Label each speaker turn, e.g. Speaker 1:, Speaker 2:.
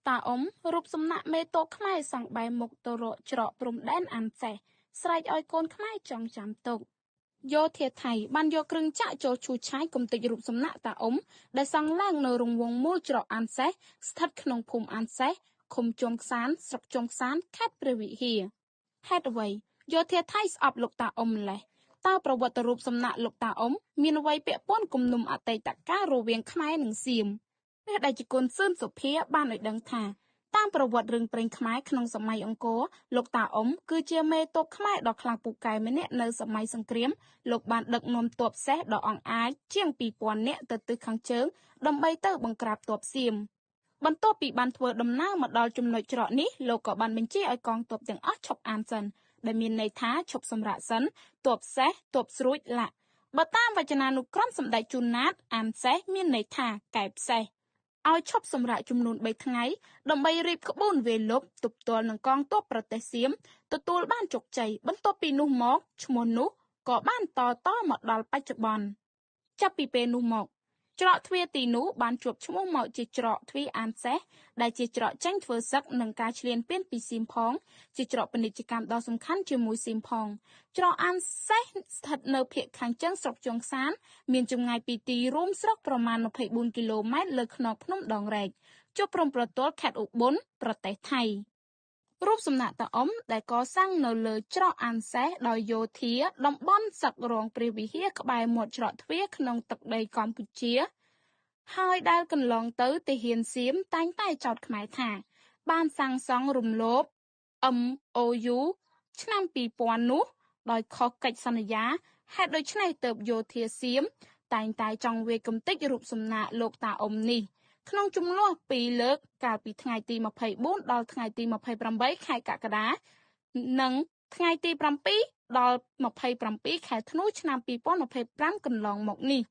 Speaker 1: តាអ៊ំរូបសំណាក់មេតូខ្មែរសង់បែរមុខទៅរកច្រកព្រំដែនអានសេះស្រែកឲ្យកូនខ្មែរចងចាំទុកយោធាថៃបានយកគ្រឿងចាក់ចូលឈូសឆាយគំទេចរូបសំណាក់តាអ៊ំដែលសង់ឡើងនៅរង្វង់មូលច្រកអានសេះស្ថិតក្នុងភូមិអានសេះឃុំជុំខ្សានស្រុកជុំខ្សានខេត្តព្រះវិហារហេតុអ្វីយោធាថៃស្អប់លោកតាអ៊ំម្លេះតើប្រវត្តិរូបសំណាក់លោកតាអ៊ំមានអ្វីពាក់ព័ន្ធគំនុំអតីតកាលរវាងខ្មែរនិងសៀមព្រះដេចគុណសឿនសុភាបានឲ្យដឹងថាតាមប្រវត្តិរឿងព្រេងខ្មែរក្នុងសម័យអង្គរលោកតាអ៊ំគឺជាមេតបខ្មែរដ៏ខ្លាំងពូកែម្នាក់នៅសម័យសង្គ្រាមលោកបានដឹកនាំទ័ពសេះដ៏អង្អាចជាង 2000 នាក់ទៅទិសខាងជើងដើម្បីទៅបង្ក្រាបទ័ពសៀមបន្ទាប់ពីបានធ្វើដំណើរមកដល់ចំណុចច្រកនេះលោកក៏បានបញ្ជាឲ្យកងទ័ពទាំងអស់ឈប់អានសិនដែលមានន័យថាឈប់សម្រាកសិនទ័ពសេះទ័ពស្រួចលាក់បើតាមវចនានុក្រមសម្ដេចជួនណាតអានសេះមានន័យថាកែបសេះឲ្យឈប់សម្រាកចំនួន3ថ្ងៃដើម្បីរៀបក្បួនវាយលុបទប់ទល់នឹងកងទ័ពប្រទេសសៀមទទួលបានជោគជ័យបន្ទាប់ពីនោះមកឈ្មោះនោះក៏បានតមកដល់បច្ចុប្បន្នចាប់ពីពេលនោះមកច្រកទ្វារទីនោះបានជួបឈ្មោះមកជាច្រកទ្វារអានសេះដែលជាច្រកចេញធ្វើសឹកនឹងការឈ្លានពានពីសៀមផងជាច្រកពាណិជ្ជកម្មដ៏សំខាន់ជាមួយសៀមផងច្រកអានសេះស្ថិតនៅភាគខាងជើងស្រុកជើងខ្សានមានចម្ងាយពីទីរួមស្រុកប្រមាណ24គីឡូម៉ែត្រលើខ្នងភ្នំដងរែកជួបព្រំប្រទល់ខេត្តឧបលប្រទេសថៃរូបសំណាក់តាអ៊ំដែលកសាងនៅលើច្រកអានសេះដោយយោធាតំបន់សឹករងព្រះវិហារក្បែរមាត់ច្រកទ្វារក្នុងទឹកដីកម្ពុជាហើយដែលកន្លងទៅទាហានសៀមតែងតែចោទខ្មែរថាបានសាងសង់រំលោភ MOU ឆ្នាំ2000នោះដោយខុសកិច្ចសន្យាហេតុដូច្នេះទើបយោធាសៀមតែងតែចង់វាយគំទេចរូបសំណាកលោកតាអ៊ំនេះក្នុងចំនួន2លើកកាលពីថ្ងៃទី24ដល់ថ្ងៃទី28ខែកក្កដានិងថ្ងៃទី7ដល់27ខែធ្នូឆ្នាំ2025កន្លងមកនេះ